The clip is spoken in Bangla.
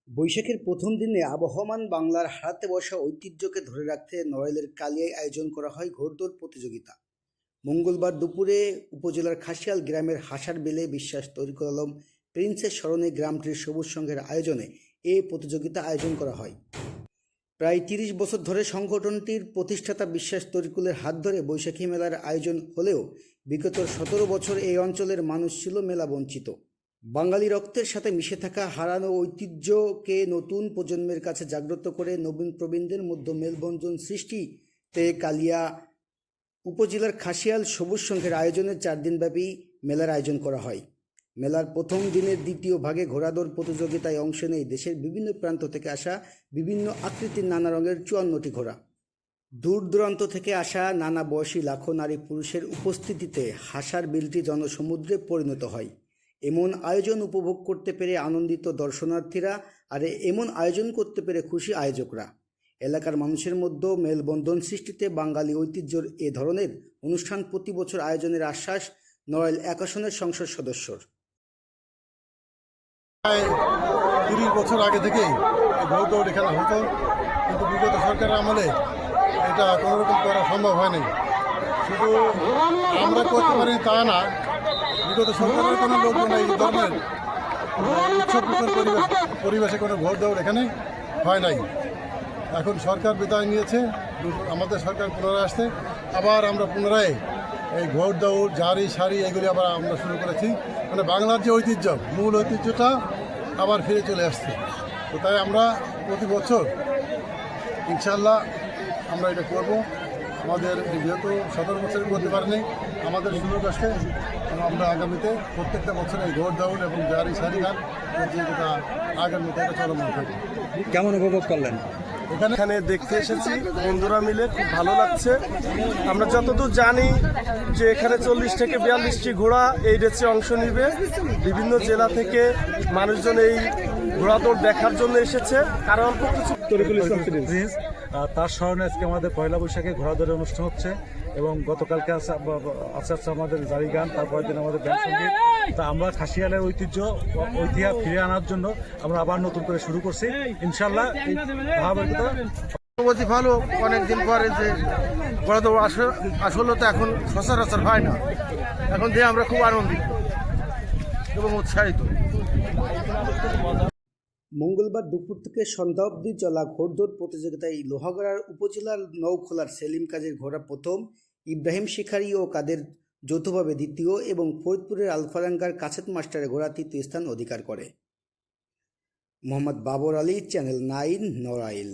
বৈশাখের প্রথম দিনে আবহমান বাংলার হারাতে বসা ঐতিহ্যকে ধরে রাখতে নড়াইলের কালিয়ায় আয়োজন করা হয় ঘোড়দৌড় প্রতিযোগিতা। মঙ্গলবার দুপুরে উপজেলার খাসিয়াল গ্রামের হাসার বেলে বিশ্বাস তরিকুল আলম প্রিন্সের স্মরণে গ্রামটির সবুজ সংঘের আয়োজনে এই প্রতিযোগিতা আয়োজন করা হয়। প্রায় ৩০ বছর ধরে সংগঠনটির প্রতিষ্ঠাতা বিশ্বাস তরিকুলের হাত ধরে বৈশাখী মেলার আয়োজন হলেও বিগত ১৭ বছর এই অঞ্চলের মানুষ ছিল মেলা বঞ্চিত। বাঙালি রক্তের সাথে মিশে থাকা হারানো ঐতিহ্যকে নতুন প্রজন্মের কাছে জাগ্রত করে নবীন প্রবীণদের মধ্যে মেলবন্ধন সৃষ্টিতে কালিয়া উপজেলার খাসিয়াল সবুজ সংঘের আয়োজনে ৪ দিনব্যাপী মেলার আয়োজন করা হয়। মেলার প্রথম দিনের দ্বিতীয় ভাগে ঘোড়াদৌড় প্রতিযোগিতায় অংশ নেয় দেশের বিভিন্ন প্রান্ত থেকে আসা বিভিন্ন আকৃতির নানা রঙের ৫৪টি ঘোড়া। দূর দূরান্ত থেকে আসা নানা বয়সী লাখো নারী পুরুষের উপস্থিতিতে হাসার বিলটি জনসমুদ্রে পরিণত হয়। এমন আয়োজন উপভোগ করতে পেরে আনন্দিত দর্শনার্থীরা, আর এমন আয়োজন করতে পেরে খুশি আয়োজকরা। এলাকার মানুষের মধ্যে মেলবন্ধন সৃষ্টিতে বাঙালি ঐতিহ্যের এ ধরনের অনুষ্ঠান প্রতি বছর আয়োজনের আশ্বাস নড়াইল ১ আসনের সংসদ সদস্যর। ৩০ বছর আগে থেকেই ঘোড়দৌড় এখানে হতো, কিন্তু বিগত সরকারের আমলে এটা কোনোরকম করা সম্ভব হয়নি। শুধু আমরা করতে পারি তা না, বিগত সরকারের কোনো লোকজন এই ধরনের উৎসব পরিবেশে কোনো ঘোড়দৌড় এখানে হয় নাই। এখন সরকার বিদায় নিয়েছে, আমাদের সরকার পুনরায় আসছে, আবার আমরা পুনরায় এই ঘোড়দৌড় জারি সারি এগুলি আবার আমরা শুরু করেছি। মানে বাংলার যে ঐতিহ্য, মূল ঐতিহ্যটা আবার ফিরে চলে আসছে। তো তাই আমরা প্রতি বছর ইনশাল্লাহ আমরা এটা করব। আমাদের যেহেতু ১৭ বছরে করতে পারিনি, আমাদের সুযোগ আসছে, আমরা আগামীতে প্রত্যেকটা বছর এই ঘোড়দৌড় এবং জারি সারি গান প্রতিযোগিতা আগের মতো এটা চলমান থাকবে। কেমন উপভোগ করলেন? এখানে দেখতে এসেছি বন্ধুরা মিলে, খুব ভালো লাগছে। আমরা যতদূর জানি যে এখানে ৪০ থেকে ৪২টি ঘোড়া এই রেসে অংশ নিবে। বিভিন্ন জেলা থেকে মানুষজন এই ঘোড়াদৌড় দেখার জন্য এসেছে। কারণ তার স্মরণে আজকে আমাদের পয়লা বৈশাখে ঘোড়াদৌড়ের অনুষ্ঠান হচ্ছে, এবং গতকালকে আছে আমাদের জারি গান, তারপরের দিন আমাদের ব্যান্ড সঙ্গীত। তা আমরা খাসিয়ালের ঐতিহ্য ফিরে আনার জন্য আমরা আবার নতুন করে শুরু করছি। ইনশাল্লাহ এই ধারাবাহিকতা ভালো। অনেকদিন পরে যে ঘোড়াদৌড় আসলে তো এখন সচরাচর হয় না, এখন দিয়ে আমরা খুব আনন্দিত এবং উৎসাহিত। মঙ্গলবার দুপুর থেকে সন্ধ্যা অবধি চলা ঘোড়দৌড় প্রতিযোগিতায় লোহাগড়ার উপজেলার নৌখোলার সেলিম কাজীর ঘোড়া প্রথম, ইব্রাহিম শিখারি ও কাদের যৌথভাবে দ্বিতীয় এবং ফরিদপুরের আলফারাঙ্গার কাছেত মাস্টারের ঘোড়া তৃতীয় স্থান অধিকার করে। মোহাম্মদ বাবর আলী, চ্যানেল 9, নড়াইল।